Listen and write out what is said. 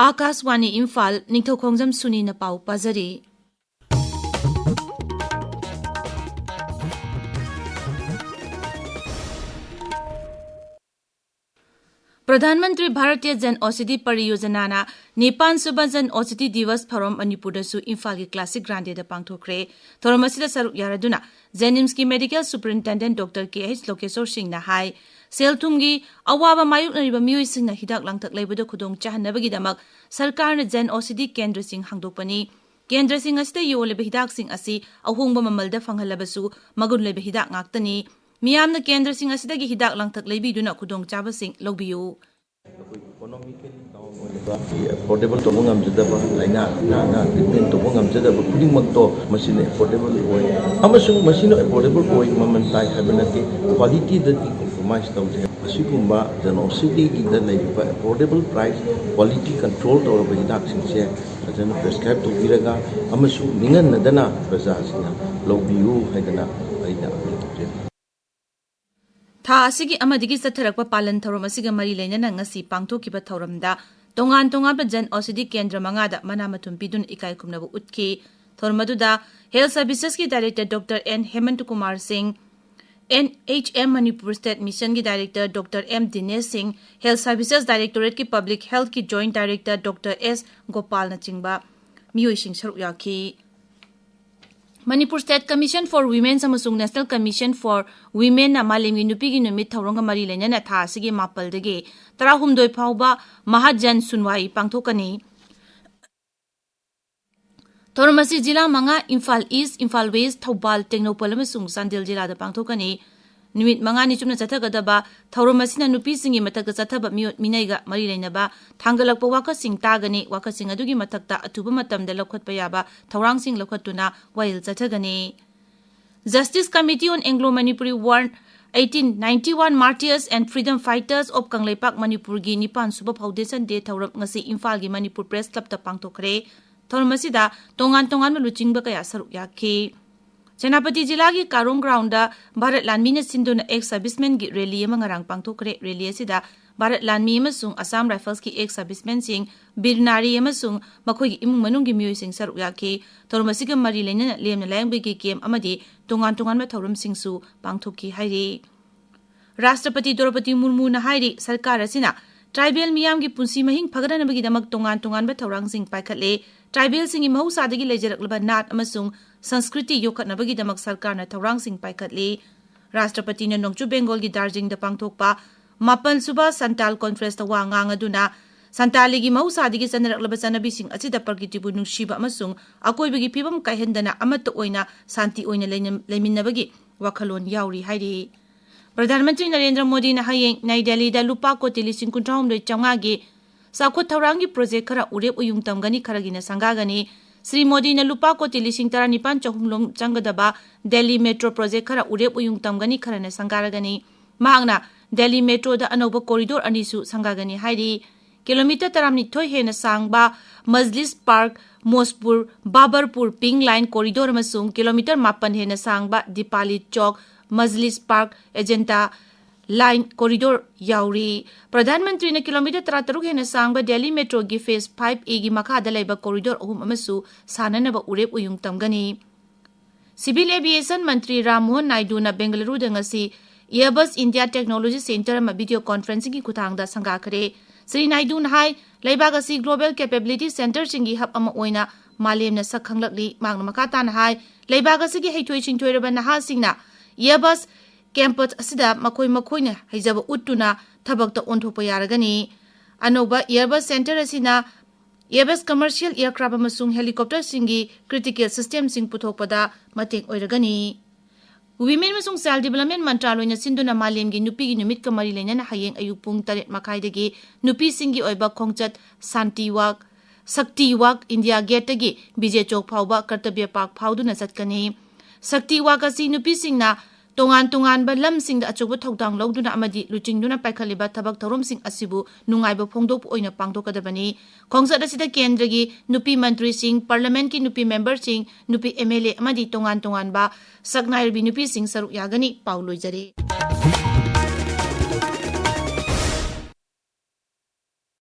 Akaswani Imphal Ningthoukhongjam Suni na pau pazari. प्रधानमंत्री भारतीय जन औषधि परियोजना ना नेपाल सुबह जन औषधि दिवस फॉरम मणिपुर सु इम्फाल की क्लासिक ग्रांडे दा पांगथोखरे थोरम असिदा सरुक यारदुना जेनिम्स की medical superintendent doctor KH. Lokeshwar Singh ना हाई सेलथुमगी अवाबा मायुकनरिबा मियोइसिंगना हिदाक लांथक लेबदो खुदोंग चाहनबगीदमक सरकारना जन औषधि केंद्र सिंह हांगदोकपनी केंद्र सिंह असिदा योलेबा हिदाक सिंह असि अहोंगबा ममलदा फंगहलबसु मगुन लेबा हिदाक ngakतनी मियामना केंद्र Singh असिदगी हिदाक लांथक लेबीदुना खुदोंग चाबसिंग लौबियु affordable to mongam jadaba laina na treatment to mongam jadaba puding magto machine affordable oi amasung machine affordable oi maman tai habanati quality that compromise tawje asigumba janocity ki da laiba affordable price quality control to ba hidak singse ajana prescribe to biraga amasung ningan nadana praja singa lobiu haidana aina था असिगी अमदिगी सथरकपा पालन थौरम असिगा मरी लेना ngasi पांगथोकिबा थौरमदा तोंगान तोंगाबा Jan Aushadhi केंद्र मंगादा मनामथुम पिदुन इकाई खुमनबु उतकी थौरमदुदा हेल्थ सर्विसेज की director doctor N Hemant Kumar Singh NHM Manipur state mission की director doctor M Dinesh Singh health services directorate की पब्लिक हेल्थ की joint director doctor S Gopal नचिंगबा मियोइसिंग सरुक याखी Manipur state commission for women समसुंग नेशनल कमीशन फॉर वीमेन ना मालेमगी नुपीगी नुमित थौरंगा मरी लेना था सिगे मापलदगे 13 फाउबा महाजन सुनवाई पांगथोकनी थौरमसी जिला मंगा इम्फाल ईस्ट इम्फाल वेस्ट थौबाल टेक्नोपल अमसुंग सांदेल जिला दा पांगथोकनी निमित मंगानी चुमना चथगदबा थौरमसीना नुपीसिंगी मथकता चथब मिनैगा मरी लेनबा थांगलकपा वाकसिंग तागनी वाकसिंग अदुगी मथकता अथुबा मतमदा लखतपा याबा थौरांगसिंग लखतुना वाइल चथगनी justice committee on Anglo Manipuri war 1891 martyrs and freedom fighters of Kangleipak Manipur की निपान सुबह फाउंडेशन डे थौरम ngasi इम्फाल की मणिपुर प्रेस क्लब ता पांगथोखरे थौरमसीदा तोंगान तोंगान लुचिंगबा कया सरुक याखी सेनापति जिला की कारोंग ग्राउंड भारत लानमी ने सिंधुना एक सर्विसमैन की रैली मंगरांग पांगथोखरे रैली असिदा भारत लानमी अमसुंग असम राइफल्स की एक सर्विसमैन सिंह बिरनारी अमसुंग मखोई इमुंग मनुंग की मियोइ सिंह सरुक याखी थौरमसीगा मरी लेना लेमना लायंग की केम अमदी तोंगान तोंगान थौरम सिंहसु पांगथोखी हाइरी राष्ट्रपति द्रौपदी मुर्मू ना हाइरी सरकार असिना ट्राइबल मियाम की पुंसी महिंग फगदनबगीदमक तोंगान तोंगान थौरांग सिंह पाइखतले ट्राइबल सिंह महौसादगी लेजरकलबा नाट अमसुंग संस्कृति योखतनबगीदमक सरकारना थौरांग सिंह पाइखतले राष्ट्रपति ने नोंगचु बेंगोल की दार्जिलिंग दा पांगथोकपा मापन सुबा संताल कॉन्फ्रेंस दा वा ngangaduna संतालीगी महौसादगी चनरकलबा चनबीसिंग असिदा प्रकृतिबु नुंगसिबा अमसुंग अकोइबगी फिबम काइहंदना अमत ओइना शांति ओइना लेमिनबगी वखलोन याउरी हाइरी प्रधानमंत्री नरेंद्र मोदी ने हयेंग नई दिल्ली दा लुपा कोटी 19,900 की साखोत थौरांगी प्रोजेक्ट खरा उरेप उयुंग तमगनी खरगिना संगागनी श्री मोदी ने लुपा कोटी 19,900 चंगदबा दिल्ली मेट्रो प्रोजेक्ट खरा उरेप उयुंग तमगनी खरने संगारगनी महांगना दिल्ली मेट्रो दा अनोबा कॉरिडोर अनिसु संगागनी हाइरी किलोमीटर 13 हेना सांगबा Majlis park Maujpur Babarpur pink line corridor अमसुंग किलोमीटर 9 हेना सांगबा Deepali Chowk Majlis park magenta line corridor याउरी प्रधानमंत्री ने किलोमीटर 13 हेना सांगबा दिल्ली मेट्रो की फेज 5A की मखादा लेबा कॉरिडोर अहुम अमसु साननबा उरेप उयुंग तमगनी सिविल एविएशन मंत्री राममोहन नायडू ना बेंगलुरु दंगसी एयरबस इंडिया टेक्नोलॉजी सेंटर में वीडियो कॉन्फ्रेंसिंग की खुथांगदा संगाखरे श्री नायडू नाहाई लेबागसी ग्लोबल कैपेबिलिटी सेंटर सिंगी हब अमा ओइना मालेमना सखंगलकली मांगना मकाता नाहाई लेबागसी की हेथोइ चिंथोइरबा नहा सिंगना एयरबस कैंपस असिदा मखोइ मखोइना हैजब उट्टुना थबकता ओंथोपा यारगनी अनोबा एयरबस सेंटर असिना एयरबस कमर्शियल एयरक्राफ्ट अमसुंग हेलीकॉप्टर सिंगी क्रिटिकल सिस्टम सिंग पुथोकपदा मतेंग ओइरगनी वीमेन मसुंग सेल डेवलपमेंट मंत्रालय सिंधुना मालेमगी नुपीगी नुमित का मरी लेना हयेंग अयुक पुंग 8 मखाइदगी नुपी सिंगी ओइबा खोंगचत शांति वाक शक्ति वाक इंडिया गेट गी बीजे चौक फाउबा कर्तव्य पार्क फाउदुना चतकनी शक्ति वाक असि नुपी सिंगना तोंगान तोंगान बा लम सिंग दा अचोब थौदांग लौदुना अमदी लुचिंगदुना पाइखलिबा थबक थौरम सिंग असिबु नुंगाइबा फोंदोप ओइना पांगदोकदबनी खोंगसद असिदा केंद्रगी नुपी मंत्री सिंह पार्लियामेंट की नुपी मेंबर सिंह नुपी MLA अमदी तोंगान तोंगान बा सकनाइरबी नुपी सिंह सरुक यागनी पाउलोइजरे।